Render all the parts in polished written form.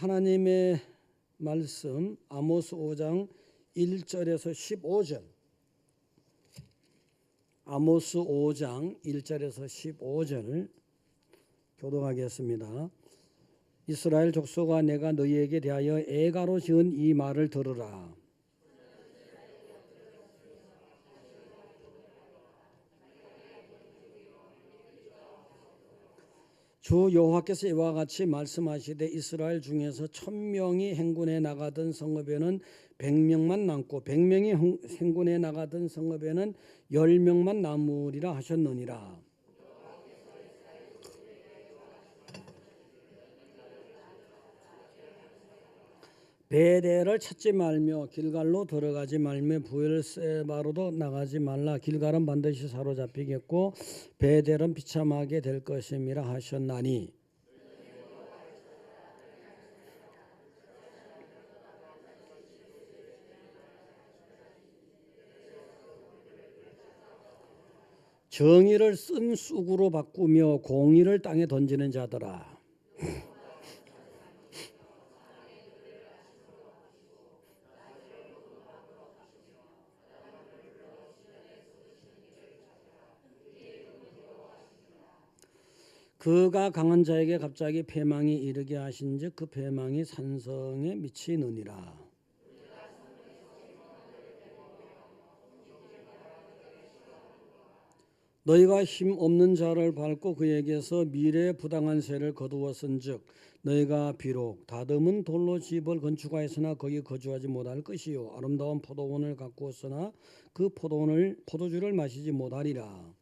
하나님의 말씀 아모스 5장 1절에서 15절, 아모스 5장 1절에서 15절을 교독하겠습니다. 이스라엘 족속아, 내가 너희에게 대하여 애가로 지은 이 말을 들으라. 주 여호와께서 이와 같이 말씀하시되, 이스라엘 중에서 1000명이 행군에 나가던 성읍에는 100명만 남고 100명이 행군에 나가던 성읍에는 10명만 남으리라 하셨느니라. 베델을 찾지 말며 길갈로 들어가지 말며 브엘세바로도 나가지 말라. 길갈은 반드시 사로잡히겠고 베델은 비참하게 될 것임이라 하셨나니, 정의를 쓴 쑥으로 바꾸며 공의를 땅에 던지는 자들아, 그가 강한 자에게 갑자기 패망이 이르게 하신즉 그 패망이 산성에 미치느니라. 너희가 힘 없는 자를 밟고 그에게서 미래의 부당한 세를 거두었은즉 너희가 비록 다듬은 돌로 집을 건축하였으나 거기 거주하지 못할 것이요, 아름다운 포도원을 가꾸었으나 그 포도주를 마시지 못하리라.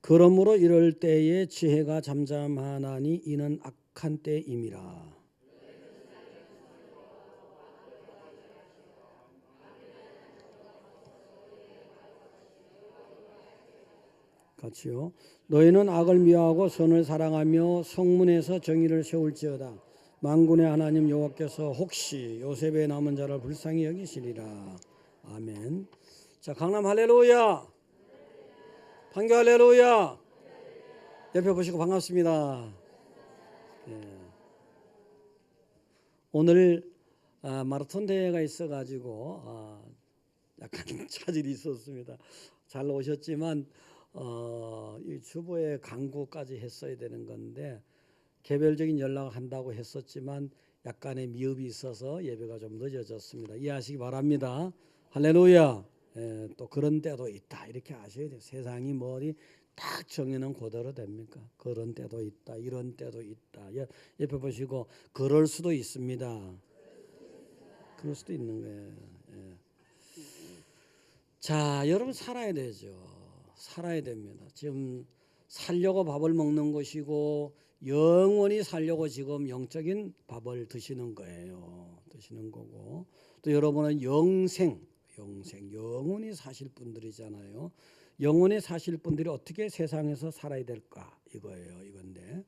그러므로 이럴 때에 지혜가 잠잠하나니 이는 악한 때임이라. 같이요. 너희는 악을 미워하고 선을 사랑하며 성문에서 정의를 세울지어다. 만군의 하나님 여호와께서 혹시 요셉의 남은 자를 불쌍히 여기시리라. 아멘. 자, 강남 할렐루야. 판교 할렐루야. 옆에 보시고 반갑습니다. 오늘 마라톤 대회가 있어가지고 약간 차질이 있었습니다. 잘 오셨지만 이 주보에 강구까지 했어야 되는 건데 개별적인 연락을 한다고 했었지만 약간의 미흡이 있어서 예배가 좀 늦어졌습니다. 이해하시기 바랍니다. 할렐루야. 또 그런 때도 있다 이렇게 아셔야 돼요. 세상이 뭐니 딱 정해놓은 그대로 됩니까? 그런 때도 있다, 이런 때도 있다. 옆에 보시고 그럴 수도 있습니다. 그럴 수도 있는 거예요. 자, 여러분 살아야 되죠. 살아야 됩니다. 지금 살려고 밥을 먹는 것이고 영원히 살려고 지금 영적인 밥을 드시는 거예요. 드시는 거고, 또 여러분은 영생, 영원히 사실 분들이잖아요. 영원히 사실 분들이 어떻게 세상에서 살아야 될까 이거예요. 이건데,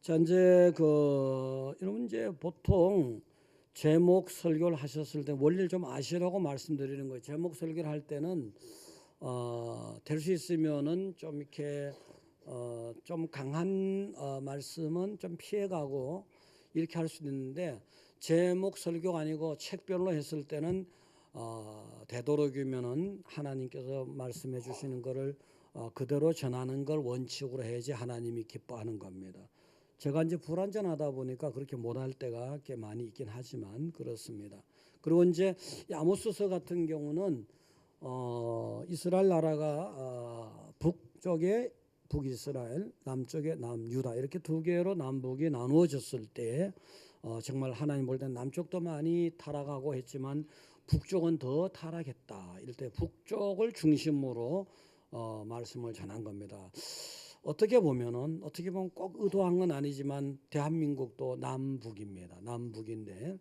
자, 이제 여러분 이제 보통 제목 설교를 하셨을 때 원리를 좀 아시라고 말씀드리는 거예요. 제목 설교를 할 때는 될 수 있으면은 좀 이렇게 좀 강한 말씀은 좀 피해가고 이렇게 할 수 있는데, 제목 설교가 아니고 책별로 했을 때는 되도록이면은 하나님께서 말씀해 주시는 것을 그대로 전하는 걸 원칙으로 해야지 하나님이 기뻐하는 겁니다. 제가 이제 불완전하다 보니까 그렇게 못할 때가 꽤 많이 있긴 하지만 그렇습니다. 그리고 이제 아모스서 같은 경우는 이스라엘 나라가 북쪽에 북이스라엘, 남쪽에 남유다 이렇게 두 개로 남북이 나누어졌을 때 정말 하나님 볼 때 남쪽도 많이 타락하고 했지만 북쪽은 더 타락했다. 이럴 때 북쪽을 중심으로 말씀을 전한 겁니다. 어떻게 보면 꼭 의도한 건 아니지만 대한민국도 남북입니다. 남북인데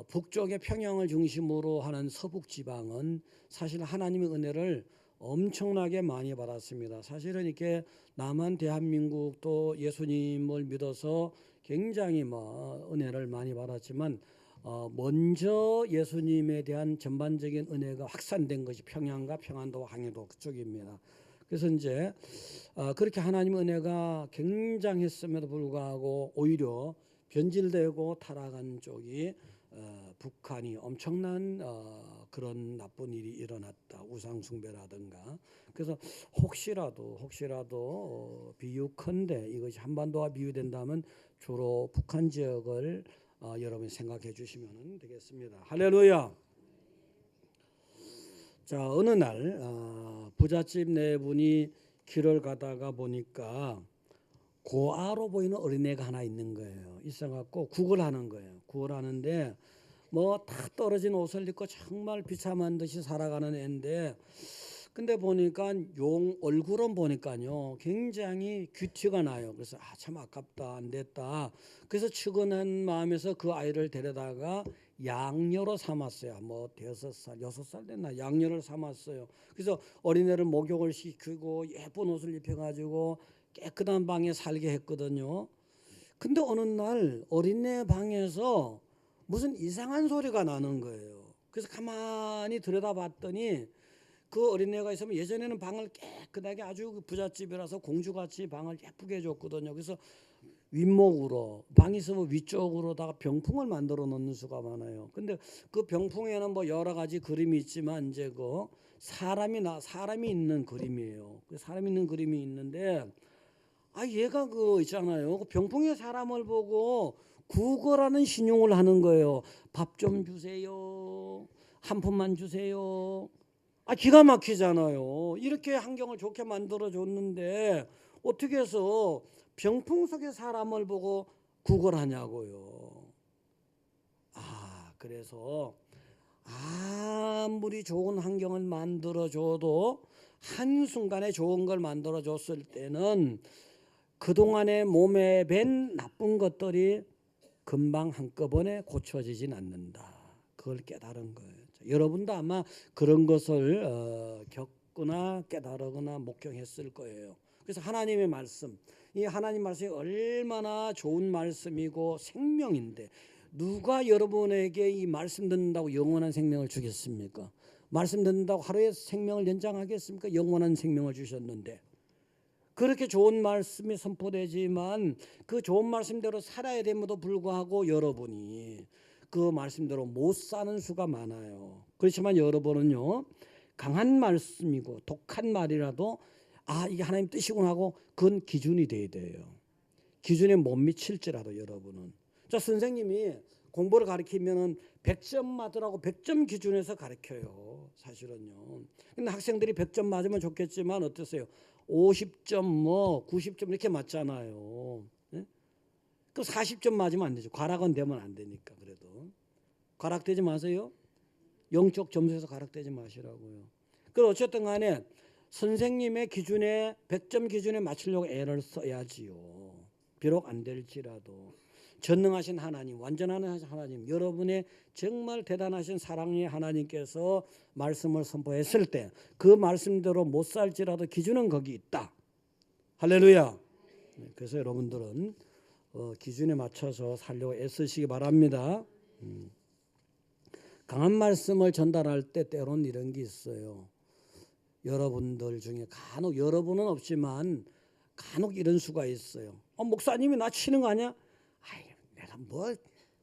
북쪽의 평양을 중심으로 하는 서북 지방은 사실 하나님의 은혜를 엄청나게 많이 받았습니다. 사실은 이렇게 남한 대한민국도 예수님을 믿어서 굉장히 은혜를 많이 받았지만 먼저 예수님에 대한 전반적인 은혜가 확산된 것이 평양과 평안도, 항해도 그쪽입니다. 그래서 이제 그렇게 하나님의 은혜가 굉장했음에도 불구하고 오히려 변질되고 타락한 쪽이 북한이 엄청난 그런 나쁜 일이 일어났다. 우상 숭배라든가. 그래서 혹시라도 비유컨대 이것이 한반도와 비유된다면 주로 북한 지역을 여러분이 생각해 주시면 되겠습니다. 할렐루야. 자, 어느 날 부잣집 네 분이 길을 가다가 보니까 고아로 보이는 어린애가 하나 있는 거예요. 있어갖고 구걸하는 거예요. 구걸하는데 뭐 다 떨어진 옷을 입고 정말 비참한 듯이 살아가는 애인데, 근데 보니까 용 얼굴은 보니까요 굉장히 귀티가 나요. 그래서 참 아깝다, 안 됐다. 그래서 측은한 마음에서 그 아이를 데려다가 양녀로 삼았어요. 뭐 5살, 6살 됐나 양녀를 삼았어요. 그래서 어린애를 목욕을 시키고 예쁜 옷을 입혀가지고 깨끗한 방에 살게 했거든요. 근데 어느 날 어린애 방에서 무슨 이상한 소리가 나는 거예요. 그래서 가만히 들여다봤더니 그 어린애가 있으면 예전에는 방을 깨끗하게 아주 부잣집이라서 공주같이 방을 예쁘게 해줬거든요. 그래서 윗목으로 방이 있으면 위쪽으로다가 병풍을 만들어 놓는 수가 많아요. 근데 그 병풍에는 뭐 여러 가지 그림이 있지만 이제 그 사람이 있는 그림이에요. 사람이 있는 그림이 있는데 얘가 그 있잖아요. 그 병풍에 사람을 보고 구걸하는 신용을 하는 거예요. 밥 좀 주세요. 한 푼만 주세요. 기가 막히잖아요. 이렇게 환경을 좋게 만들어 줬는데 어떻게 해서 병풍 속에 사람을 보고 구걸하냐고요. 그래서 아무리 좋은 환경을 만들어 줘도 한순간에 좋은 걸 만들어 줬을 때는 그동안에 몸에 밴 나쁜 것들이 금방 한꺼번에 고쳐지진 않는다. 그걸 깨달은 거예요. 여러분도 아마 그런 것을 겪거나 깨달거나 목격했을 거예요. 그래서 하나님의 말씀, 이 하나님 말씀이 얼마나 좋은 말씀이고 생명인데, 누가 여러분에게 이 말씀 듣는다고 영원한 생명을 주겠습니까? 말씀 듣는다고 하루에 생명을 연장하겠습니까? 영원한 생명을 주셨는데. 그렇게 좋은 말씀이 선포되지만 그 좋은 말씀대로 살아야 됨에도 불구하고 여러분이 그 말씀대로 못 사는 수가 많아요. 그렇지만 여러분은요, 강한 말씀이고 독한 말이라도 이게 하나님 뜻이구나 하고 그건 기준이 돼야 돼요. 기준에 못 미칠지라도 여러분은. 자, 선생님이 공부를 가르치면은 100점 맞으라고 100점 기준에서 가르쳐요. 사실은요. 근데 학생들이 100점 맞으면 좋겠지만 어떠세요? 50점 뭐 90점 이렇게 맞잖아요. 네? 그 40점 맞으면 안 되죠. 과락은 되면 안 되니까. 그래도 과락되지 마세요. 영적 점수에서 과락되지 마시라고요. 그 어쨌든 간에 선생님의 기준에 100점 기준에 맞추려고 애를 써야지요. 비록 안 될지라도 전능하신 하나님, 완전한 하나님, 여러분의 정말 대단하신 사랑의 하나님께서 말씀을 선포했을 때 그 말씀대로 못 살지라도 기준은 거기 있다. 할렐루야. 그래서 여러분들은 기준에 맞춰서 살려고 애쓰시기 바랍니다. 강한 말씀을 전달할 때 때로는 이런 게 있어요. 여러분들 중에 간혹, 여러분은 없지만 간혹 이런 수가 있어요. 목사님이 나 치는 거 아니야? 내가 뭐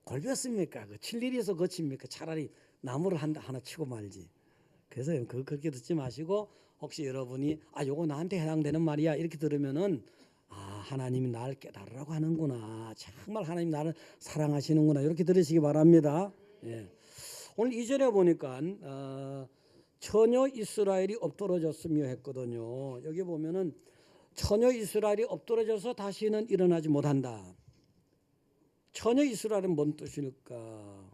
골렸습니까? 칠 일이 있어 거칩니까? 차라리 나무를 하나 치고 말지. 그래서 그렇게 듣지 마시고, 혹시 여러분이 요거 나한테 해당되는 말이야 이렇게 들으면은 하나님이 나를 깨달으라고 하는구나, 정말 하나님 나를 사랑하시는구나, 이렇게 들으시기 바랍니다. 예. 오늘 2절에 보니까 처녀 이스라엘이 엎드러졌으며 했거든요. 여기 보면은 처녀 이스라엘이 엎드러져서 다시는 일어나지 못한다. 처녀 이스라엘은 뭔 뜻일까?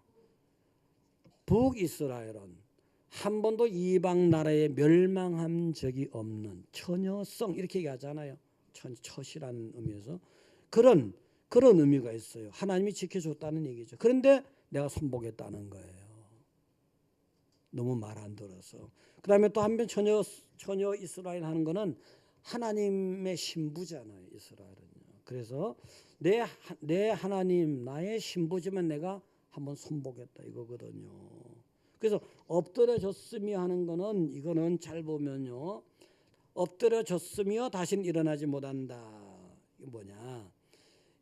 북이스라엘은 한 번도 이방 나라에 멸망한 적이 없는 처녀성, 이렇게 얘기하잖아요. 처시라는 의미에서 그런 의미가 있어요. 하나님이 지켜줬다는 얘기죠. 그런데 내가 손보겠다는 거예요. 너무 말 안 들어서. 그 다음에 또 한편 처녀 이스라엘 하는 거는 하나님의 신부잖아요. 이스라엘은요. 그래서 내 하나님, 나의 신부지만 내가 한번 손보겠다 이거거든요. 그래서 엎드려졌으며 하는 거는 이거는 잘 보면요. 엎드려졌으며 다시는 일어나지 못한다. 이게 뭐냐?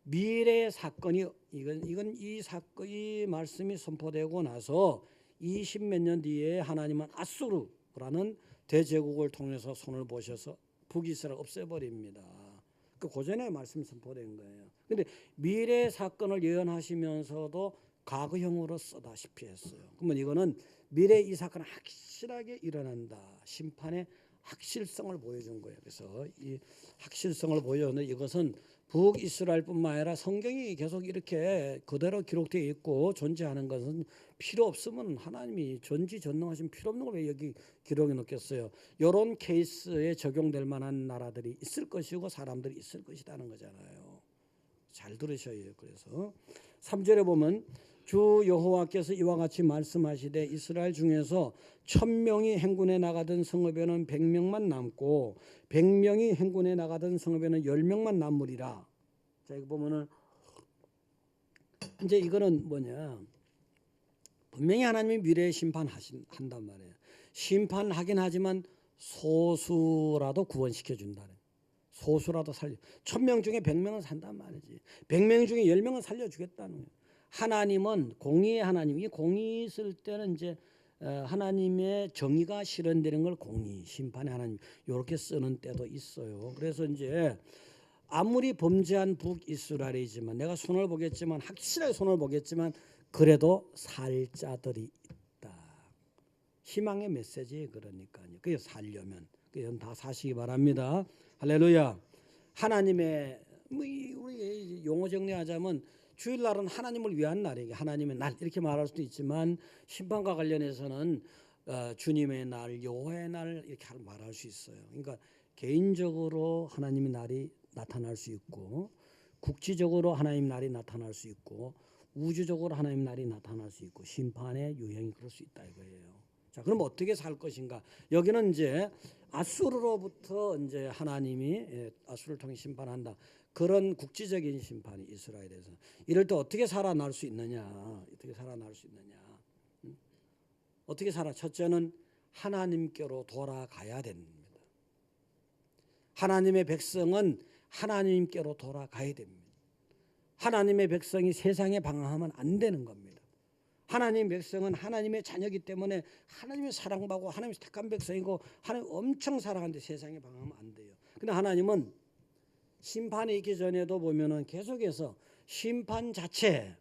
미래의 사건이 이건 이 사건 이 말씀이 선포되고 나서 20몇 년 뒤에 하나님은 아수르라는 대제국을 통해서 손을 보셔서 북이스라엘 없애버립니다. 그 고전에 말씀이 선포된 거예요. 근데 미래의 사건을 예언하시면서도 과거형으로 쓰다시피 했어요. 그러면 이거는 미래 이 사건은 확실하게 일어난다. 심판의 확실성을 보여준 거예요. 그래서 이 확실성을 보여주는 이것은 북이스라엘뿐만 아니라 성경이 계속 이렇게 그대로 기록되어 있고 존재하는 것은 필요 없으면 하나님이 전지전능하신 필요 없는 걸 왜 여기 기록해 놓겠어요. 이런 케이스에 적용될 만한 나라들이 있을 것이고 사람들이 있을 것이라는 거잖아요. 잘 들으셔야 해요. 그래서 3절에 보면 주 여호와께서 이와 같이 말씀하시되 이스라엘 중에서 1000명이 행군에 나가던 성읍에는 100명만 남고 100명이 행군에 나가던 성읍에는 10명만 남으리라. 자, 이거 보면은 이제 이거는 뭐냐? 분명히 하나님이 미래에 심판한단 말이에요. 심판하긴 하지만 소수라도 구원시켜 준다는. 소수라도 살려. 1000명 중에 100명은 산단 말이지. 100명 중에 10명은 살려주겠다는 거예요. 하나님은 공의의 하나님. 이 공의 있을 때는 이제 하나님의 정의가 실현되는 걸 공의, 심판의 하나님 이렇게 쓰는 때도 있어요. 그래서 이제 아무리 범죄한 북이스라엘이지만 내가 손을 보겠지만 확실하게 손을 보겠지만 그래도 살 자들이 있다. 희망의 메시지 그러니까요. 그게 살려면 그건 다 사시기 바랍니다. 할렐루야. 하나님의 우리 용어 정리하자면 주일날은 하나님을 위한 날이에요. 하나님의 날 이렇게 말할 수도 있지만 심판과 관련해서는 주님의 날, 여호와의 날 이렇게 말할 수 있어요. 그러니까 개인적으로 하나님의 날이 나타날 수 있고 국지적으로 하나님 날이 나타날 수 있고 우주적으로 하나님 날이 나타날 수 있고 심판의 유형이 그럴 수 있다 이거예요. 자, 그럼 어떻게 살 것인가? 여기는 이제 아수르로부터 이제 하나님이 아수르를 통해 심판한다. 그런 국지적인 심판이 이스라엘에서 이럴 때 어떻게 살아날 수 있느냐? 어떻게 살아날 수 있느냐? 어떻게 살아? 첫째는 하나님께로 돌아가야 됩니다. 하나님의 백성은 하나님께로 돌아가야 됩니다. 하나님의 백성이 세상에 방황하면 안 되는 겁니다. 하나님의 백성은 하나님의 자녀이기 때문에 하나님의 사랑받고 하나님의 택한 백성이고 하나님 엄청 사랑하는데 세상에 방황하면 안 돼요. 근데 하나님은 심판이 있기 전에도 보면은 계속해서 심판 자체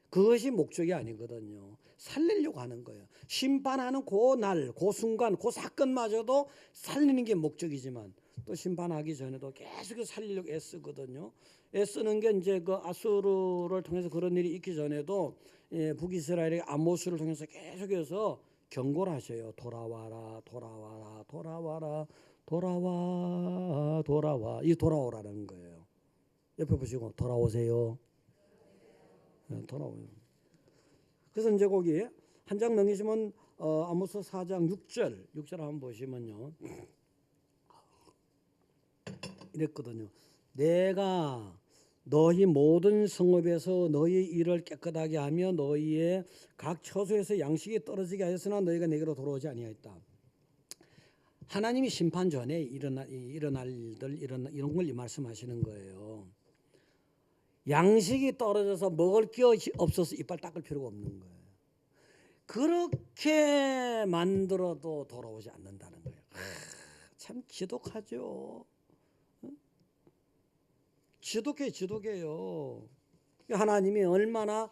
그것이 목적이 아니거든요. 살리려고 하는 거예요. 심판하는 그 날, 그 순간, 그 사건마저도 살리는 게 목적이지만 또 심판하기 전에도 계속 살리려고 애쓰거든요. 애쓰는 게 이제 그 아수르를 통해서 그런 일이 있기 전에도 북이스라엘의 아모스를 통해서 계속해서 경고를 하셔요. 돌아와라, 돌아와라, 돌아와라, 돌아와, 돌아와. 이 돌아오라는 거예요. 옆에 보시고 돌아오세요. 돌아오요. 그래서 이제 거기 한 장 넘기시면 아모스 4장 6절 한번 보시면요. 이랬거든요. 내가 너희 모든 성읍에서 너희 일을 깨끗하게 하며 너희의 각 처소에서 양식이 떨어지게 하였으나 너희가 내게로 돌아오지 아니하였다. 하나님이 심판 전에 일어날 일들 이런 걸 말씀하시는 거예요. 양식이 떨어져서 먹을 게 없어서 이빨 닦을 필요가 없는 거예요. 그렇게 만들어도 돌아오지 않는다는 거예요. 참 지독하죠. 지독해요. 하나님이 얼마나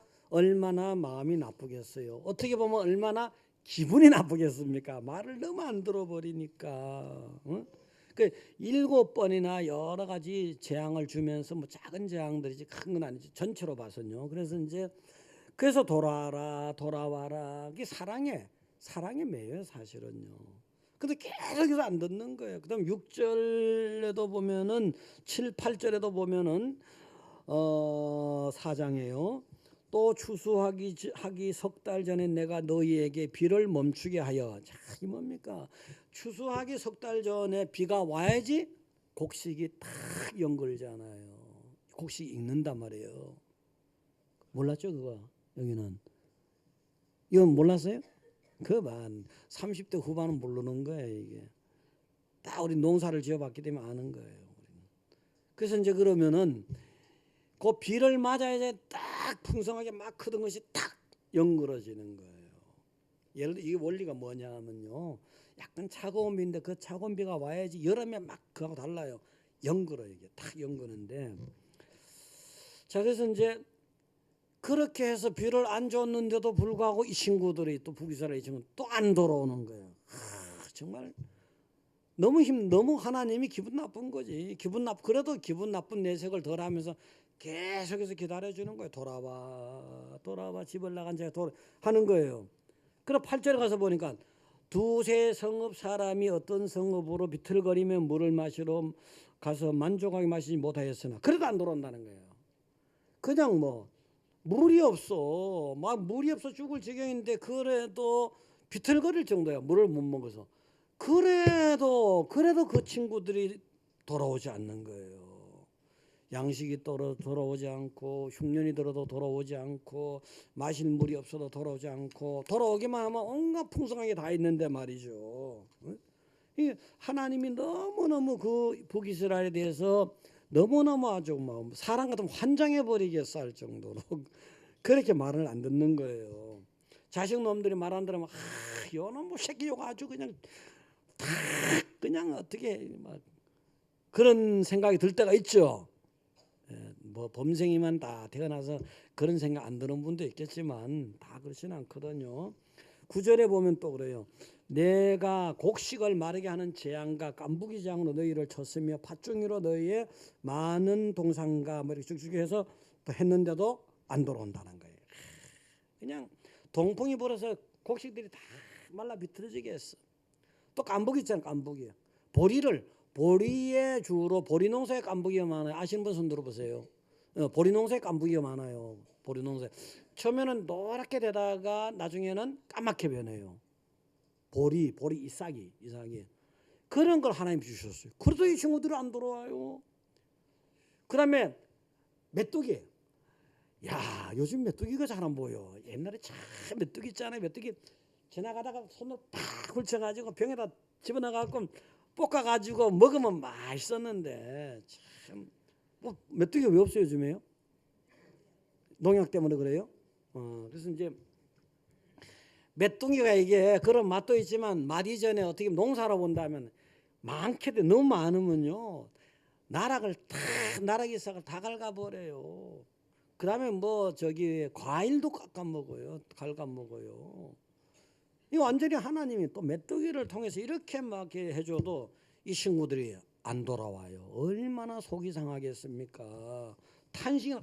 마음이 나쁘겠어요. 어떻게 보면 얼마나 기분이 나쁘겠습니까? 말을 너무 안 들어버리니까. 그 7번이나 여러 가지 재앙을 주면서 뭐 작은 재앙들이지 큰 건 아니지 전체로 봐서는요. 그래서 돌아와라. 그게 사랑에 매여요 사실은요. 근데 계속해서 안 듣는 거예요. 그다음 6절에도 보면은 7, 8절에도 보면은 4장에요. 또 추수하기 석 달 전에 내가 너희에게 비를 멈추게 하여. 자, 이 뭡니까? 추수하기 석 달 전에 비가 와야지 곡식이 딱 연결잖아요. 곡식이 익는단 말이에요. 몰랐죠 그거? 여기는 이건 몰랐어요? 그만 30대 후반은 모르는 거예요. 이게 딱 우리 농사를 지어봤기 때문에 아는 거예요. 그래서 이제 그러면은 그 비를 맞아야 딱 풍성하게 막 크던 것이 딱 연그러지는 거예요. 예를 들어 이 원리가 뭐냐면요, 약간 차가운 비인데 그 차가운 비가 와야지 여름에 막 그하고 달라요. 연그러 이게 딱 연그는데, 자 그래서 이제 그렇게 해서 비를 안 줬는데도 불구하고 이 친구들이 또 북이스라엘 친구 또 안 돌아오는 거예요. 정말 너무 하나님이 기분 나쁜 거지. 그래도 기분 나쁜 내색을 덜 하면서 계속해서 기다려주는 거예요. 돌아와 집을 나간 자가 하는 거예요. 그럼 8절에 가서 보니까 두세 성읍 사람이 어떤 성읍으로 비틀거리며 물을 마시러 가서 만족하게 마시지 못하였으나 그래도 안 돌아온다는 거예요. 그냥 뭐 물이 없어 죽을 지경인데 그래도 비틀거릴 정도야. 물을 못 먹어서. 그래도 그 친구들이 돌아오지 않는 거예요. 양식이 돌아오지 않고 흉년이 들어도 돌아오지 않고 마실 물이 없어도 돌아오지 않고, 돌아오기만 하면 온갖 풍성하게 다 있는데 말이죠. 하나님이 너무너무 그 북이스라엘에 대해서 너무너무 아주 뭐 사람 같으면 환장해버리겠어 할 정도로 그렇게 말을 안 듣는 거예요. 자식놈들이 말 안 들으면 요놈 뭐 새끼 요거 아주 그냥 어떻게 막 그런 생각이 들 때가 있죠. 뭐 범생이만 다 태어나서 그런 생각 안 드는 분도 있겠지만 다 그렇지는 않거든요. 9절에 보면 또 그래요. 내가 곡식을 마르게 하는 재앙과 깐부기 재앙으로 너희를 쳤으며 팥중이로 너희의 많은 동산과 뭐 이렇게 쭉쭉 해서 또 했는데도 안 돌아온다는 거예요. 그냥 동풍이 불어서 곡식들이 다 말라 비틀어지게 했어. 또 깐부기 있잖아요. 깐부기. 보리의 주로 보리 농사에 깐부기가 많아요. 아시는 분 손 들어보세요. 보리 농사에 깐부기가 많아요. 보리 농사에 처음에는 노랗게 되다가 나중에는 까맣게 변해요. 보리 이삭이 그런 걸 하나님 주셨어요. 그래도 이 친구들은 안 돌아와요. 그 다음에 메뚜기. 야, 요즘 메뚜기가 잘 안 보여. 옛날에 참 메뚜기 있잖아요. 메뚜기 지나가다가 손으로 팍 훑쳐가지고 병에다 집어넣어갖고 볶아가지고 먹으면 맛있었는데 참 메뚜기가 왜 없어요 요즘에요? 농약 때문에 그래요? 그래서 이제 메뚜기가 이게 그런 맛도 있지만 맛 이전에 어떻게 농사로 본다면 많게 너무 많으면요 나락이 싹을 다 갉아버려요. 그 다음에 뭐 과일도 깎아 먹어요. 갉아 먹어요. 이 완전히 하나님이 또 메뚜기를 통해서 이렇게 막 해줘도 이 친구들이 안 돌아와요. 얼마나 속이 상하겠습니까? 탄식은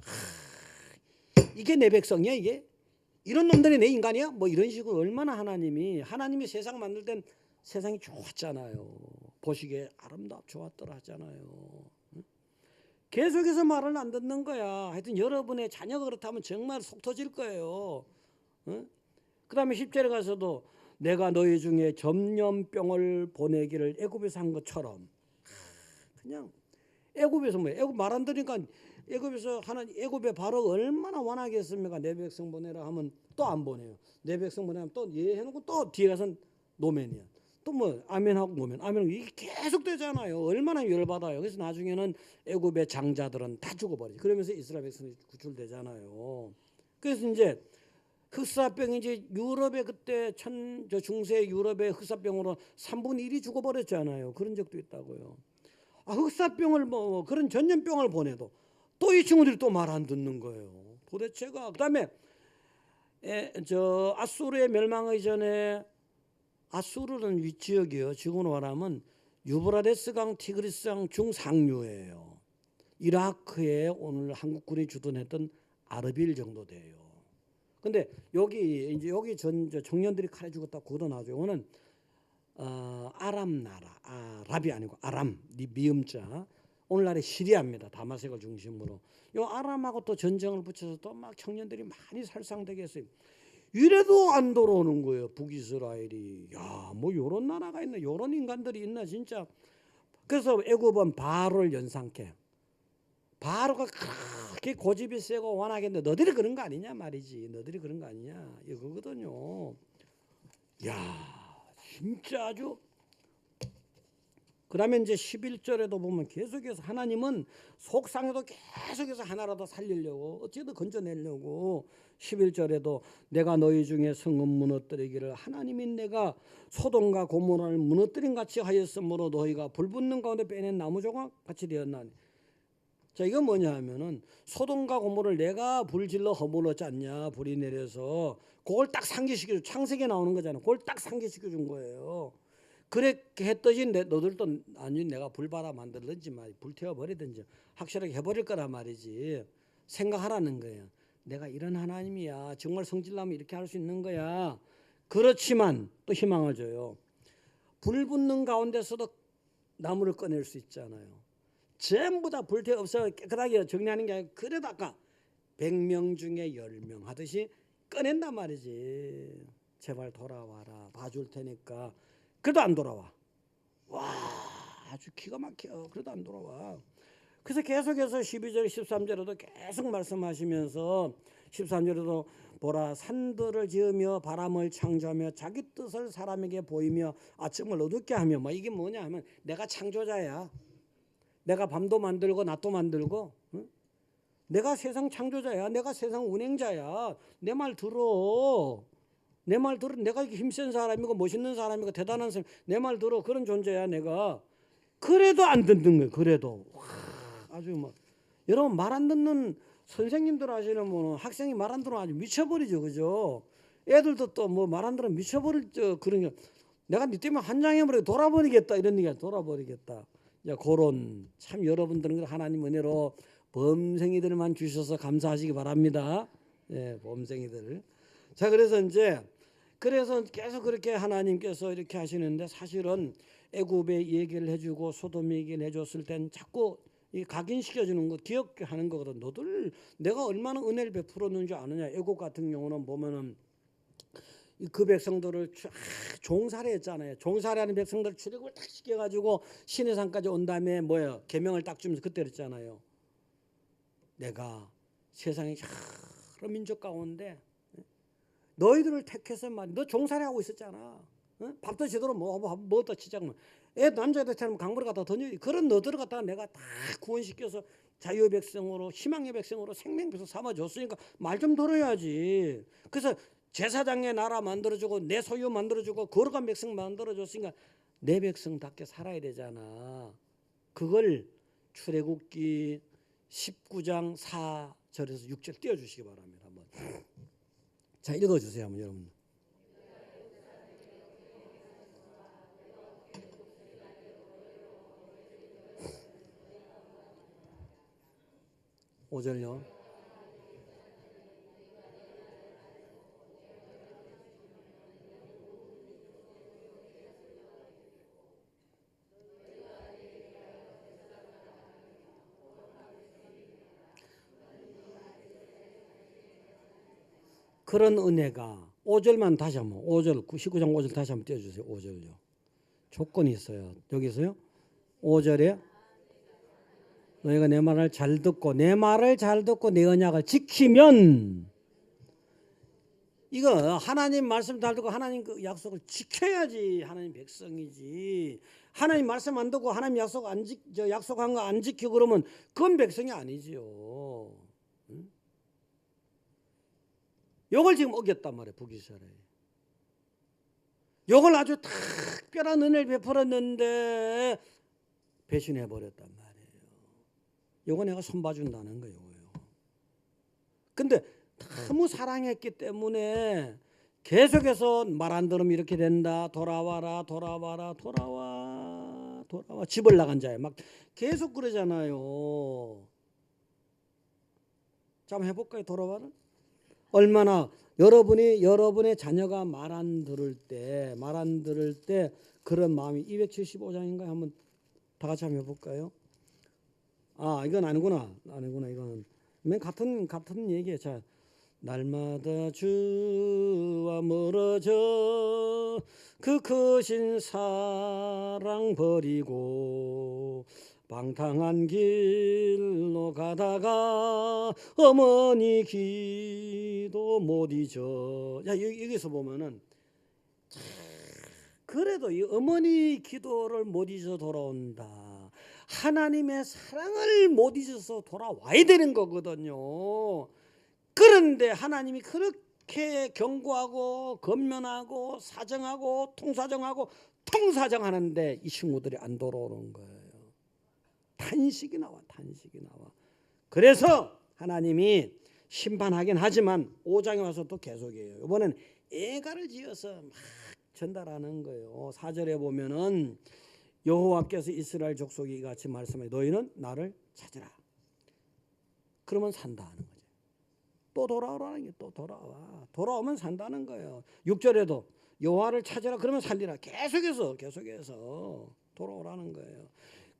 이게 내 백성이야 이게? 이런 놈들이 내 인간이야? 뭐 이런 식으로 얼마나 하나님이 세상 만들 땐 세상이 좋았잖아요. 보시기에 좋았더라 하잖아요. 계속해서 말을 안 듣는 거야. 하여튼 여러분의 자녀가 그렇다면 정말 속 터질 거예요. 그 다음에 10절에 가서도 내가 너희 중에 전염병을 보내기를 애굽에서 한 것처럼, 그냥 애굽에서 애굽 말 안 들으니까 애굽에서 하는 애굽의 바로 얼마나 원하겠습니까? 내 백성 보내라 하면 또 안 보내요. 내 백성 보내면 또 예 해놓고 또 뒤에 가서는 노맨이야. 또 뭐 아멘하고 노멘, 아멘하고 이게 계속 되잖아요. 얼마나 열받아요. 그래서 나중에는 애굽의 장자들은 다 죽어버리죠. 그러면서 이스라엘 백성이 구출되잖아요. 그래서 이제 흑사병이 이제 유럽에 그때 중세 유럽의 흑사병으로 3분의 1이 죽어버렸잖아요. 그런 적도 있다고요. 흑사병을 뭐 그런 전염병을 보내도 또 이 친구들이 또 말 안 듣는 거예요. 도대체가. 그다음에 아수르의 멸망하기 전에, 아수르는 위지역이요. 지금으로 말하면 유브라데스강, 티그리스강 중상류예요. 이라크에 오늘 한국군이 주둔했던 아르빌 정도 돼요. 근데 여기 청년들이 칼에 죽었다 걷어나죠. 이거는 아람 나라, 아랍이 아니고 아람, 미음자, 오늘날의 시리아입니다. 다마색을 중심으로. 요 아람하고 또 전쟁을 붙여서 또 막 청년들이 많이 살상되게 했어요. 이래도 안 돌아오는 거예요. 북이스라엘이. 야, 뭐 요런 나라가 있나, 요런 인간들이 있나 진짜. 그래서 애굽은 바로를 연상케. 바로가 그렇게 고집이 세고 완하겠는데 너희들이 그런 거 아니냐 말이지. 너희들이 그런 거 아니냐 이거거든요. 야, 진짜 아주. 그러면 이제 11절에도 보면 계속해서 하나님은 속상해도 계속해서 하나라도 살리려고 어찌든 건져내려고 11절에도 내가 너희 중에 성읍 무너뜨리기를 하나님이 내가 소돔과 고모라를 무너뜨린 같이 하였으므로 너희가 불붙는 가운데 빼낸 나무 조각 같이 되었나니. 자, 이건 뭐냐 하면은 소돔과 고모를 내가 불질러 허물었지 않냐. 불이 내려서 그걸 딱 상기시켜줘. 창세기에 나오는 거잖아. 그걸 딱 상기시켜준 거예요. 그렇게 했듯이 너들도 아니 내가 불바다 만들든지 불태워버리든지 확실하게 해버릴 거란 말이지. 생각하라는 거예요. 내가 이런 하나님이야. 정말 성질나면 이렇게 할 수 있는 거야. 그렇지만 또 희망을 줘요. 불 붙는 가운데서도 나무를 꺼낼 수 있잖아요. 전부 다 불태워 없어 깨끗하게 정리하는 게 아니라 그래도 아까 100명 중에 10명 하듯이 꺼낸단 말이지. 제발 돌아와라. 봐줄 테니까. 그래도 안 돌아와. 와, 아주 기가 막혀. 그래도 안 돌아와. 그래서 계속해서 12절 13절에도 계속 말씀하시면서 13절에도 보라 산들을 지으며 바람을 창조하며 자기 뜻을 사람에게 보이며 아침을 어둡게 하며 뭐 이게 뭐냐 하면 내가 창조자야. 내가 밤도 만들고 낮도 만들고, 응? 내가 세상 창조자야. 내가 세상 운행자야. 내 말 들어. 내 말 들어. 내가 힘센 사람이고 멋있는 사람이고 대단한 사람. 내 말 들어. 그런 존재야 내가. 그래도 안 듣는 거예요. 그래도. 와, 아주 막 여러분 말 안 듣는 선생님들 하시는 분은 학생이 말 안 들으면 아주 미쳐버리죠. 그죠? 애들도 또 뭐 말 안 들으면 미쳐버릴 그런 게 내가 네 때문에 한장해버리고 돌아버리겠다 이런 얘기야. 돌아버리겠다. 야, 그런 참 여러분들은 하나님 은혜로 범생이들만 주셔서 감사하시기 바랍니다. 예, 범생이들. 자, 그래서 계속 그렇게 하나님께서 이렇게 하시는데 사실은 애굽의 얘기를 해주고 소돔 얘기를 해줬을 땐 자꾸 이 각인시켜주는 거 기억하는 거거든. 너들 내가 얼마나 은혜를 베풀었는지 아느냐. 애굽 같은 경우는 보면은 그 백성들을 종살이했잖아요. 종살이하는 백성들 출애굽을 딱 시켜가지고 시내산까지 온 다음에 뭐예요? 계명을 딱 주면서 그때 그랬잖아요. 내가 세상에 여러 민족 가운데 너희들을 택해서 말이야. 너 종살이하고 있었잖아. 어? 밥도 제대로 먹었다 치자면 애 남자들처럼 강물에 갖다 던져. 그런 너들을 갖다가 내가 다 구원시켜서 자유의 백성으로 희망의 백성으로 생명의 백성 삼아줬으니까 말 좀 들어야지. 그래서 제사장의 나라 만들어주고 내 소유 만들어주고 거룩한 백성 만들어줬으니까 내 백성답게 살아야 되잖아. 그걸 출애굽기 19장 4절에서 6절 띄워주시기 바랍니다. 한번. 자, 읽어주세요 한번 여러분. 오절요. 그런 은혜가 5절만 다시 한번 5절 19장 5절 다시 한번 띄워주세요. 5절요. 조건이 있어요. 여기서요. 5절에 너희가 내 말을 잘 듣고 내 언약을 지키면 이거 하나님 말씀 잘 듣고 하나님 그 약속을 지켜야지 하나님 백성이지. 하나님 말씀 안 듣고 하나님 약속한 거 안 지키고 그러면 그건 백성이 아니지요. 응? 요걸 지금 어겼단 말이에요. 북이스라엘. 요걸 아주 특별한 은혜를 베풀었는데 배신해 버렸단 말이에요. 요거 내가 손봐준다는 거예요. 근데 너무 사랑했기 때문에 계속해서 말 안 들으면 이렇게 된다. 돌아와라. 집을 나간 자야. 막 계속 그러잖아요. 자, 한번 해볼까요? 돌아와라. 얼마나 여러분의 자녀가 말 안 들을 때 그런 마음이 275장인가요? 한번 다 같이 한번 해볼까요? 아, 이건 아니구나. 이거는 맨 같은 얘기예요. 자, 날마다 주와 멀어져 그 크신 사랑 버리고 방탕한 길로 가다가 어머니 기도 못 잊어. 야, 여기서 보면은 그래도 이 어머니 기도를 못 잊어 돌아온다. 하나님의 사랑을 못 잊어서 돌아와야 되는 거거든요. 그런데 하나님이 그렇게 경고하고 건면하고 사정하고 통사정하는데 이 친구들이 안 돌아오는 거예요. 탄식이 나와. 그래서 하나님이 심판하긴 하지만 5장에 와서 또 계속해요. 이번엔 애가를 지어서 막 전달하는 거예요. 4절에 보면은 여호와께서 이스라엘 족속이 같이 말씀해 너희는 나를 찾으라. 그러면 산다 하는 거죠. 또 돌아오라는 게 또 돌아와. 돌아오면 산다는 거예요. 6절에도 여호와를 찾으라 그러면 살리라. 계속해서 돌아오라는 거예요.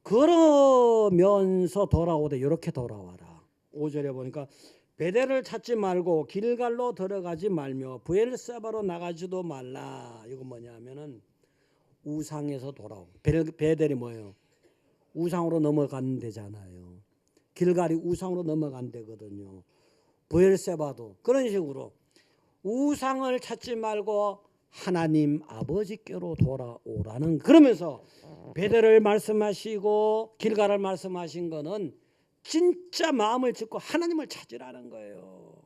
그러면서 돌아오되 이렇게 돌아와라. 5절에 보니까 베델을 찾지 말고 길갈로 들어가지 말며 브엘세바로 나가지도 말라. 이거 뭐냐면은 우상에서 돌아오. 베델이 뭐예요? 우상으로 넘어간 데잖아요. 길갈이 우상으로 넘어간 데거든요. 브엘세바도 그런 식으로 우상을 찾지 말고 하나님 아버지께로 돌아오라는. 그러면서 베델을 말씀하시고 길갈을 말씀하신 거는 진짜 마음을 짓고 하나님을 찾으라는 거예요.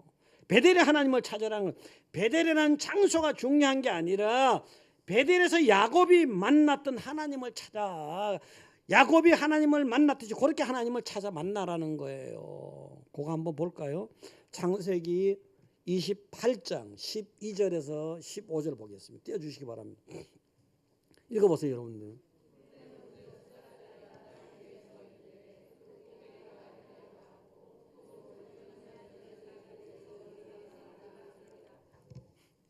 베델에 하나님을 찾으라는 건 베델이라는 장소가 중요한 게 아니라 베델에서 야곱이 만났던 하나님을 찾아. 야곱이 하나님을 만났듯이 그렇게 하나님을 찾아 만나라는 거예요. 그거 한번 볼까요? 창세기 28장 12절에서 15절 보겠습니다. 띄워주시기 바랍니다. 읽어보세요 여러분들.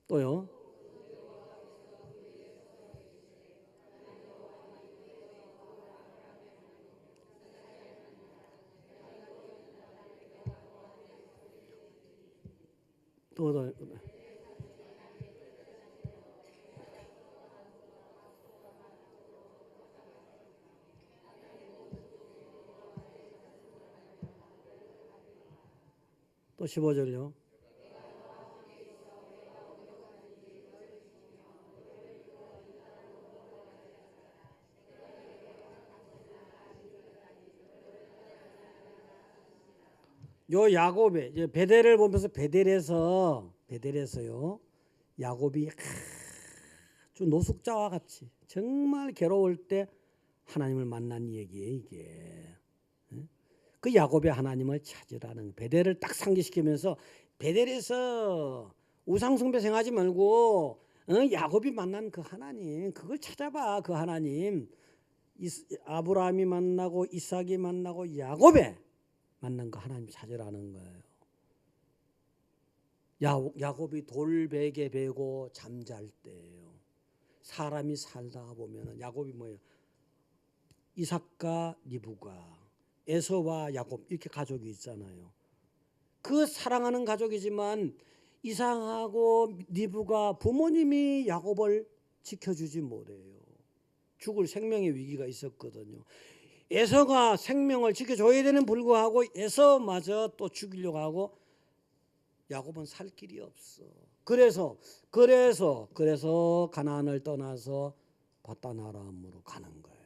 또요. 또. 또 15절요. 요 야곱의 이제 베델을 보면서 베델에서요 야곱이 아주 노숙자와 같이 정말 괴로울 때 하나님을 만난 얘기예요 이게. 그 야곱의 하나님을 찾으라는 베델을 딱 상기시키면서 베델에서 우상숭배 생하지 말고 야곱이 만난 그 하나님 그걸 찾아봐. 그 하나님 아브라함이 만나고 이삭이 만나고 야곱의 만난 거 하나님 찾으라는 거예요. 야곱이 돌베개 베고 잠잘 때예요. 사람이 살다가 보면은 야곱이 뭐예요? 이삭과 리브가 에서와 야곱 이렇게 가족이 있잖아요. 그 사랑하는 가족이지만 이삭하고 리브가 부모님이 야곱을 지켜주지 못해요. 죽을 생명의 위기가 있었거든요. 에서가 생명을 지켜줘야 되는 불구하고 에서마저 또 죽이려고 하고 야곱은 살 길이 없어. 그래서 가나안을 떠나서 바다나람으로 가는 거예요.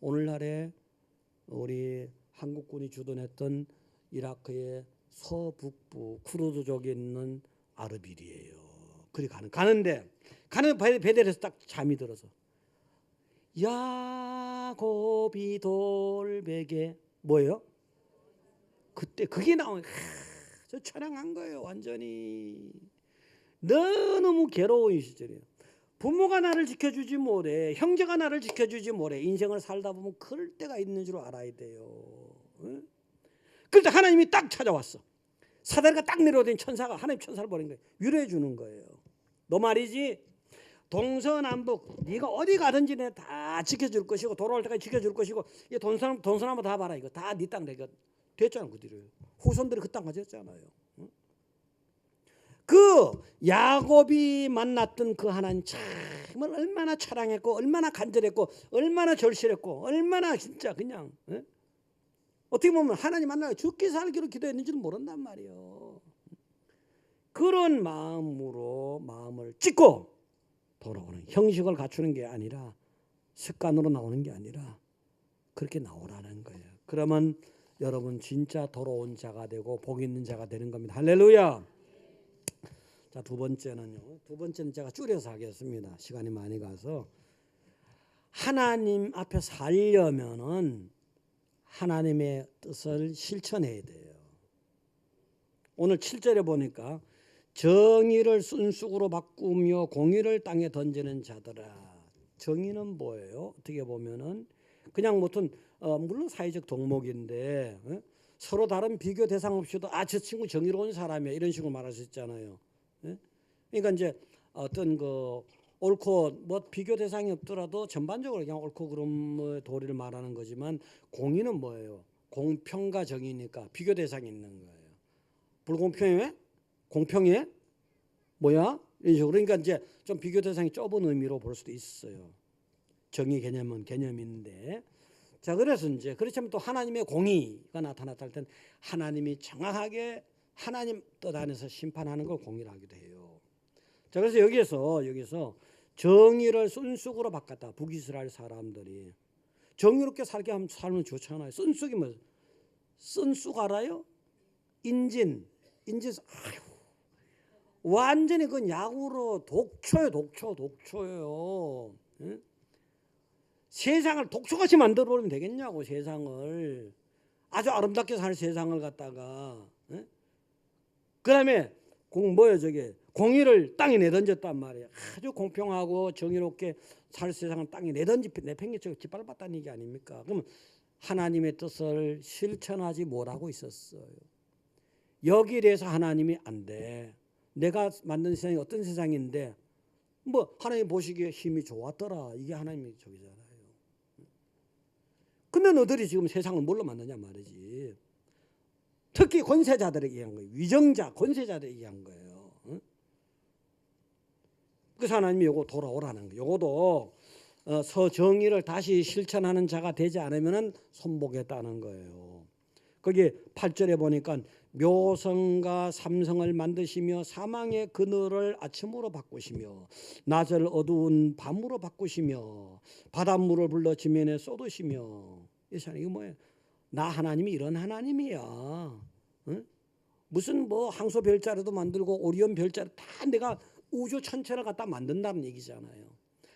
오늘날에 우리 한국군이 주둔했던 이라크의 서북부 쿠르드족에 있는 아르빌이에요. 그리 가는데 베델에서 딱 잠이 들어서 야곱이 돌베개 뭐예요? 그때 그게 나오면 저 찬양한 거예요. 완전히 너무 괴로운 시절이에요. 부모가 나를 지켜주지 못해, 형제가 나를 지켜주지 못해. 인생을 살다 보면 그럴 때가 있는 줄 알아야 돼요. 그때 하나님이 딱 찾아왔어. 사다리가 딱 내려오더니 천사가 하나님 천사를 보낸 거예요. 위로해 주는 거예요. 너 말이지 동서남북 네가 어디 가든지 내가 다 지켜줄 것이고 돌아올 때까지 지켜줄 것이고 이 동서남북 다 봐라. 이거 다 네 땅 내가 됐잖아. 그 뒤로요. 후손들이 그 땅 가졌잖아요. 그 야곱이 만났던 그 하나님 참을 얼마나 사랑했고 얼마나 간절했고 얼마나 절실했고 얼마나 진짜 그냥 어떻게 보면 하나님 만나서 죽기 살기로 기도했는지는 모른단 말이에요. 그런 마음으로 마음을 찢고 돌아오는, 형식을 갖추는 게 아니라 습관으로 나오는 게 아니라 그렇게 나오라는 거예요. 그러면 여러분 진짜 돌아온 자가 되고 복 있는 자가 되는 겁니다. 할렐루야. 자, 두 번째는 제가 줄여서 하겠습니다. 시간이 많이 가서. 하나님 앞에 살려면은 하나님의 뜻을 실천해야 돼요. 오늘 7절에 보니까 정의를 순수으로 바꾸며 공의를 땅에 던지는 자들아. 정의는 뭐예요? 어떻게 보면은 그냥 무슨 물론 사회적 덕목인데 서로 다른 비교 대상 없이도 저 친구 정의로운 사람이야 이런 식으로 말할 수 있잖아요. 그러니까 이제 어떤 그 옳고 뭐 비교 대상이 없더라도 전반적으로 그냥 옳고 그름의 도리를 말하는 거지만 공의는 뭐예요? 공평과 정의니까 비교 대상이 있는 거예요. 불공평해? 공평해? 뭐야? 이런 식으로. 그러니까 이제 좀 비교 대상이 좁은 의미로 볼 수도 있어요. 정의 개념은 개념인데. 자, 그래서 이제 그렇지만 또 하나님의 공의가 나타났을 땐 하나님이 정확하게 하나님 뜻 안에서 심판하는 걸 공의를 하기도 해요. 자, 그래서 여기서 정의를 순수으로 바꿨다. 북이스라엘 사람들이 정의롭게 살면 좋잖아요. 순수기 뭐 순수 알아요? 인진 아유, 완전히 그건 약으로 독초예요. 응? 세상을 독초같이 만들어 버리면 되겠냐고. 세상을 아주 아름답게 살 세상을 갖다가 그다음에 공의를 땅에 내던졌단 말이에요. 아주 공평하고 정의롭게 살 세상을 땅에 내팽개쳐 짓밟았다는 얘기 아닙니까? 그러면 하나님의 뜻을 실천하지 못하고 있었어요. 여기에 대해서 하나님이 안 돼. 내가 만든 세상이 어떤 세상인데 뭐 하나님 보시기에 힘이 좋았더라. 이게 하나님의 저기잖아요. 근데 너들이 지금 세상을 뭘로 만드냐 말이지. 특히 권세자들에게 얘기한 거예요. 위정자, 권세자들에게 얘기한 거예요. 그래서 하나님이 요거 돌아오라는 거예요. 요거도 서정의를 다시 실천하는 자가 되지 않으면 손보겠다는 거예요. 거기 8절에 보니까 묘성과 삼성을 만드시며 사망의 그늘을 아침으로 바꾸시며 낮을 어두운 밤으로 바꾸시며 바닷물을 불러 지면에 쏟으시며. 이거 뭐예요? 나 하나님이 이런 하나님이야. 응? 무슨 뭐 항소 별자리도 만들고 오리온 별자리 다 내가 우주 천체를 갖다 만든다는 얘기잖아요.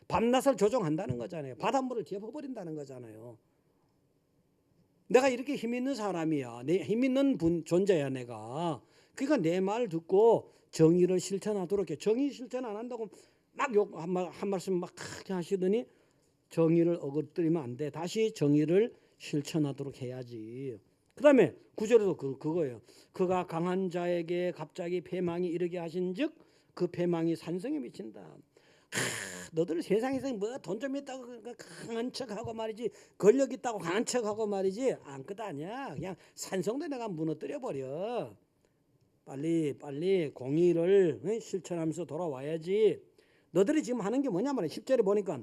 밤낮을 조정한다는 거잖아요. 바닷물을 뒤엎어버린다는 거잖아요. 내가 이렇게 힘 있는 사람이야. 내 힘 있는 존재야 내가. 그러니까 내 말 듣고 정의를 실천하도록 해. 정의 실천 안 한다고 막 욕 한 말씀 막 크게 하시더니 정의를 어긋뜨리면 안 돼. 다시 정의를 실천하도록 해야지. 그 다음에 9절에도 그거예요. 그가 강한 자에게 갑자기 패망이 이르게 하신즉 그 패망이 산성에 미친다. 너들 세상에서 뭐 돈 좀 있다고 강한 척하고 말이지, 권력 있다고 강한 척하고 말이지, 아무것도 아니야. 그냥 산성도 내가 무너뜨려 버려. 빨리 공의를 실천하면서 돌아와야지. 너들이 지금 하는 게 뭐냐 말이야. 10절에 보니까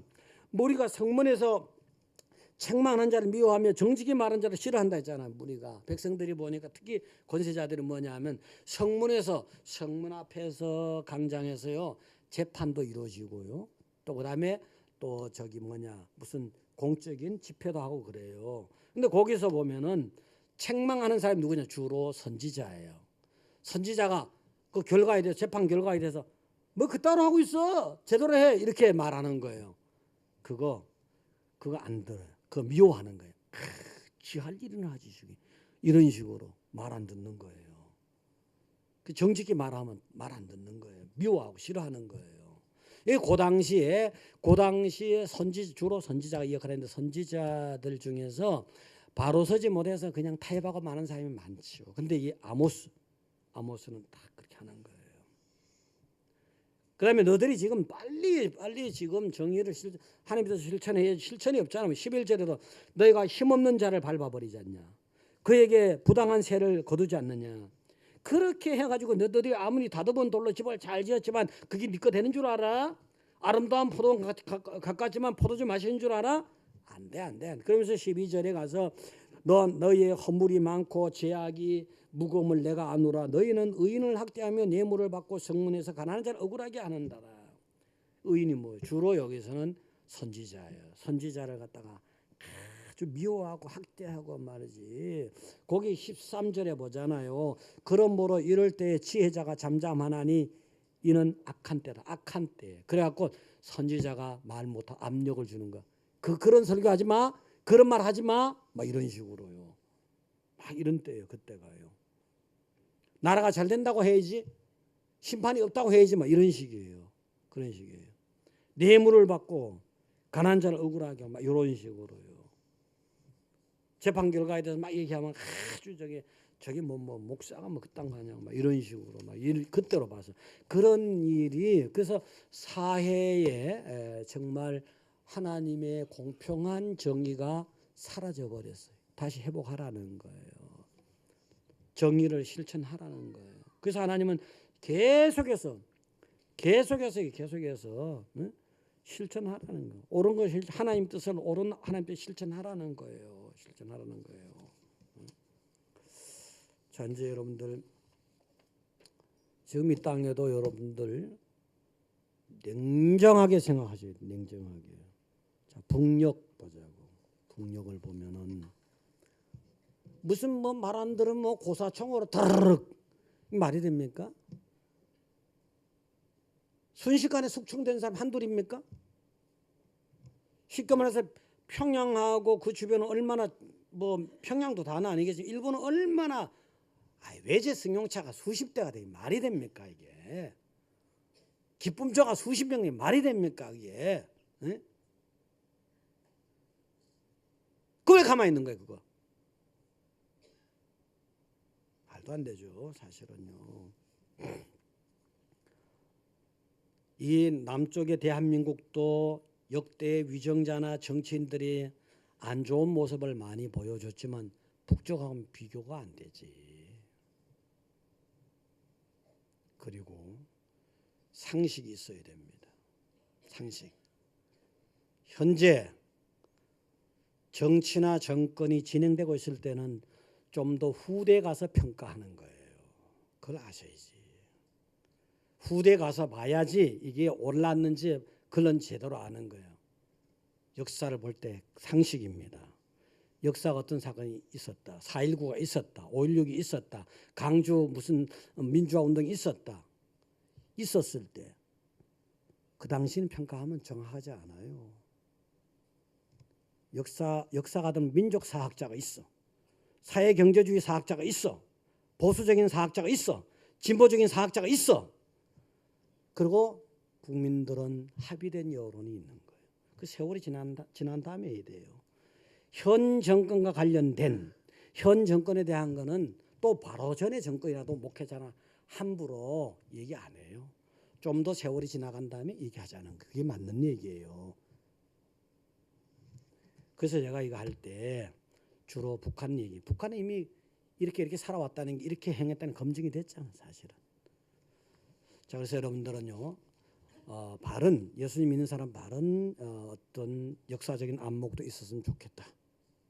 무리가 성문에서 책망하는 자를 미워하며 정직히 말하는 자를 싫어한다 했잖아. 무리가 백성들이 보니까 특히 권세자들이 뭐냐 하면 성문 앞에서 광장에서요 재판도 이루어지고요. 또 그다음에 또 무슨 공적인 집회도 하고 그래요. 근데 거기서 보면은 책망하는 사람이 누구냐? 주로 선지자예요. 선지자가 그 결과에 대해서 재판 결과에 대해서 뭐 그따로 하고 있어. 제대로 해. 이렇게 말하는 거예요. 그거 안 들어요. 그거 미워하는 거예요. 지 할 일이나 하지. 이런 식으로 말 안 듣는 거예요. 정직히 말하면 말 안 듣는 거예요. 미워하고 싫어하는 거예요. 그 당시에 주로 선지자가 역할했는데 선지자들 중에서 바로 서지 못해서 그냥 타협하고 많은 사람이 많죠. 근데 이 아모스는 다 그렇게 하는 거예요. 그다음에 너들이 지금 빨리 지금 정의를 하나님께서 실천해야지. 실천이 없잖아. 11절에도 너희가 힘없는 자를 밟아버리지 않냐. 그에게 부당한 세를 거두지 않느냐. 그렇게 해가지고 너희들이 아무리 다듬은 돌로 집을 잘 지었지만 그게 네 거 되는 줄 알아? 아름다운 포도 가깝지만 포도주 마시는 줄 알아? 안 돼, 안 돼. 그러면서 12절에 가서 너희의 허물이 많고 죄악이 무거움을 내가 아노라. 너희는 의인을 학대하며 뇌물을 받고 성문에서 가난한 자를 억울하게 하는다라. 의인이 뭐 주로 여기서는 선지자예요. 선지자를 갖다가 아주 미워하고 학대하고 말이지. 거기 13절에 보잖아요. 그러므로 이럴 때에 지혜자가 잠잠하나니 이는 악한 때다. 악한 때. 그래갖고 선지자가 말 못하고 압력을 주는 거야. 그런 설교하지 마. 그런 말 하지 마. 막 이런 식으로요. 막 이런 때예요. 그때가요. 나라가 잘 된다고 해야지. 심판이 없다고 해야지. 막 이런 식이에요. 그런 식이에요. 뇌물을 받고 가난한 자를 억울하게 하고 막 이런 식으로요. 재판 결과에 대해서 막 얘기하면 아주 저기 뭐 목사가 뭐 그딴 거 하냐 막 이런 식으로 막 그때로 봐서 그런 일이 그래서 사회에 정말 하나님의 공평한 정의가 사라져 버렸어요. 다시 회복하라는 거예요. 정의를 실천하라는 거예요. 그래서 하나님은 계속해서 응? 실천하라는 거. 옳은 것 하나님 뜻을 옳은 하나님 뜻 실천하라는 거예요. 실천하라는 거예요. 자, 이제 여러분들 지금 이 땅에도 여러분들 냉정하게 생각하셔야 돼요. 냉정하게. 자, 북녘 보자고. 북녘을 보면은 무슨 뭐 말 안 들으면 뭐 고사총으로 다르륵 말이 됩니까? 순식간에 숙청된 사람 한둘입니까? 쉽게 말해서 평양하고 그 주변은 얼마나 뭐 평양도 다는 아니겠지만 일본은 얼마나 외제 승용차가 수십 대가 돼 말이 됩니까 이게? 기쁨차가 수십 명이 말이 됩니까 이게? 에? 그왜 가만히 있는 거예요 그거? 말도 안 되죠 사실은요. 이 남쪽의 대한민국도 역대 위정자나 정치인들이 안 좋은 모습을 많이 보여줬지만 북쪽하고는 비교가 안 되지. 그리고 상식이 있어야 됩니다. 상식. 현재 정치나 정권이 진행되고 있을 때는 좀 더 후대 가서 평가하는 거예요. 그걸 아셔야지. 후대 가서 봐야지 이게 올랐는지 그런 제대로 아는 거예요. 역사를 볼 때 상식입니다. 역사가 어떤 사건이 있었다. 4.19가 있었다. 5.16이 있었다. 강주 무슨 민주화 운동이 있었다. 있었을 때 그 당시는 평가하면 정확하지 않아요. 역사가든 민족 사학자가 있어. 사회경제주의 사학자가 있어. 보수적인 사학자가 있어. 진보적인 사학자가 있어. 그리고 국민들은 합의된 여론이 있는 거예요. 그 세월이 지난 다음에 해야 돼요. 현 정권과 관련된 현 정권에 대한 거는 또 바로 전에 정권이라도 목회자나 함부로 얘기 안 해요. 좀 더 세월이 지나간 다음에 얘기하자는 거. 그게 맞는 얘기예요. 그래서 제가 이거 할 때 주로 북한 얘기. 북한은 이미 이렇게 살아왔다는 게 이렇게 행했다는 검증이 됐잖아 사실은. 자, 그래서 여러분들은요. 바른 예수님 믿는 사람 바른 어떤 역사적인 안목도 있었으면 좋겠다.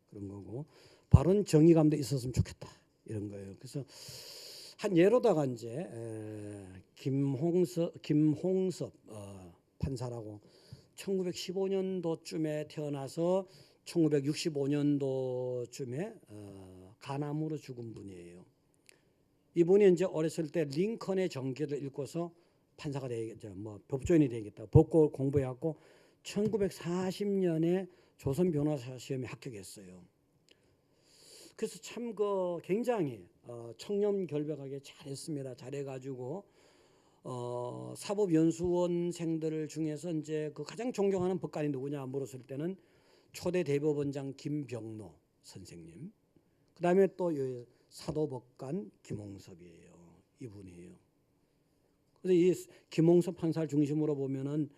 그런 거고 바른 정의감도 있었으면 좋겠다. 이런 거예요. 그래서 한 예로다가 이제 김홍섭 판사라고 1915년도쯤에 태어나서 1965년도쯤에 간암으로 죽은 분이에요. 이분이 이제 어렸을 때 링컨의 전기를 읽고서 판사가 되겠죠. 뭐 법조인이 되겠다. 법고 공부해갖고 1940년에 조선 변호사 시험에 합격했어요. 그래서 참 굉장히 청렴결백하게 잘했습니다. 잘해가지고 사법연수원생들 중에서 이제 그 가장 존경하는 법관이 누구냐 물었을 때는 초대 대법원장 김병로 선생님. 그다음에 또 사도법관 김홍섭이에요. 이분이에요. 그래서 이 김홍섭 판사를 중심으로 보면은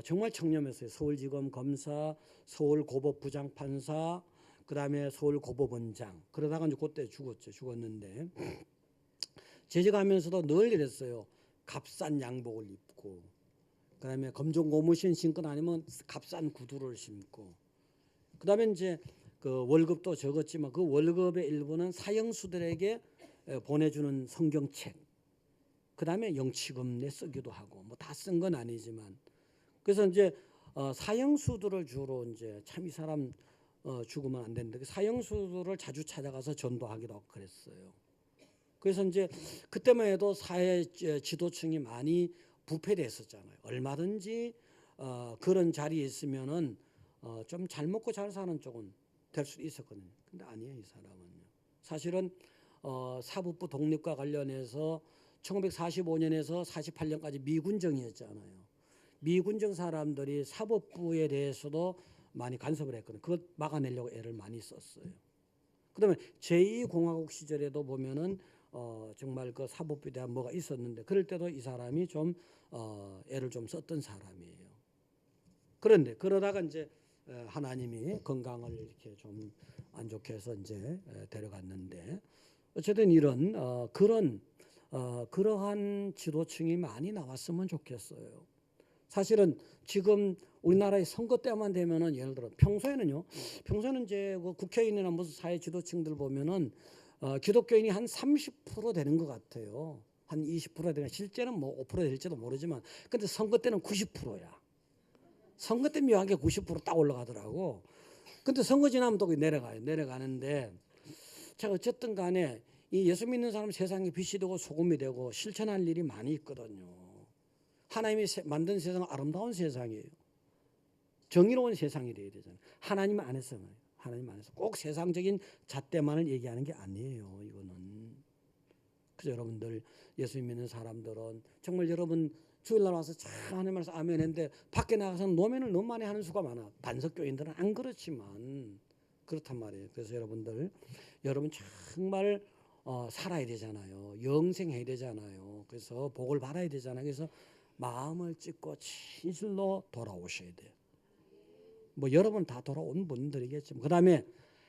정말 청렴했어요. 서울지검 검사, 서울고법부장판사, 그다음에 서울고법원장. 그러다가 이제 그때 죽었는데 재직하면서도 늘 이랬어요. 값싼 양복을 입고, 그다음에 검정 고무신 신고 다니면 값싼 구두를 신고, 그다음에 이제 그 월급도 적었지만 그 월급의 일부는 사형수들에게 보내주는 성경책, 그다음에 영치금에 쓰기도 하고, 뭐 다 쓴 건 아니지만, 그래서 이제 사형수들을 주로 이제 참 이 사람 죽으면 안 되는데 그 사형수들을 자주 찾아가서 전도하기도 하고 그랬어요. 그래서 이제 그때만 해도 사회 지도층이 많이 부패됐었잖아요. 얼마든지 그런 자리에 있으면은 좀 잘 먹고 잘 사는 쪽은 될 수 있었거든요. 근데 아니에요, 이 사람은요. 사실은 사법부 독립과 관련해서 1945년에서 48년까지 미군정이었잖아요. 미군정 사람들이 사법부에 대해서도 많이 간섭을 했거든요. 그것 막아내려고 애를 많이 썼어요. 그다음에 제2공화국 시절에도 보면은 정말 그 사법부에 대한 뭐가 있었는데 그럴 때도 이 사람이 좀 애를 좀 썼던 사람이에요. 그런데 그러다가 이제 하나님이 건강을 이렇게 좀 안 좋게 해서 이제 데려갔는데 어쨌든 이런 그러한 지도층이 많이 나왔으면 좋겠어요. 사실은 지금 우리나라의 선거 때만 되면은 예를 들어 평소에는 이제 그 국회의원이나 무슨 사회 지도층들 보면은 기독교인이 한 30% 되는 것 같아요. 한 20% 되는, 실제는 뭐 5% 될지도 모르지만, 근데 선거 때는 90%야. 선거 때 묘하게 90%딱 올라가더라고. 근데 선거 지나면 또 내려가는데, 자 어쨌든 간에 이 예수 믿는 사람 세상에 빛이 되고 소금이 되고 실천할 일이 많이 있거든요. 하나님이 만든 세상은 아름다운 세상이에요. 정의로운 세상이 되어야 되잖아요. 하나님 안에서는. 하나님 안에서 꼭 세상적인 잣대만을 얘기하는 게 아니에요. 이거는. 그래서 여러분들 예수 믿는 사람들은 정말 여러분 주일날 와서 참 하나님 말씀 아멘 했는데 밖에 나가서는 노면을 너무 많이 하는 수가 많아. 반석교인들은 안 그렇지만 그렇단 말이에요. 그래서 여러분 정말 살아야 되잖아요. 영생해야 되잖아요. 그래서 복을 받아야 되잖아요. 그래서 마음을 찢고 진실로 돌아오셔야 돼요. 뭐 여러분 다 돌아온 분들이겠지만, 그다음에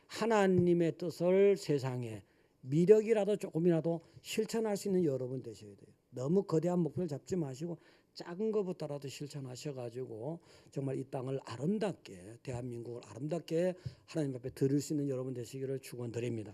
하나님의 뜻을 세상에 미력이라도 조금이라도 실천할 수 있는 여러분 되셔야 돼요. 너무 거대한 목표를 잡지 마시고 작은 것부터라도 실천하셔가지고 정말 이 땅을 아름답게, 대한민국을 아름답게 하나님 앞에 드릴 수 있는 여러분 되시기를 축원드립니다.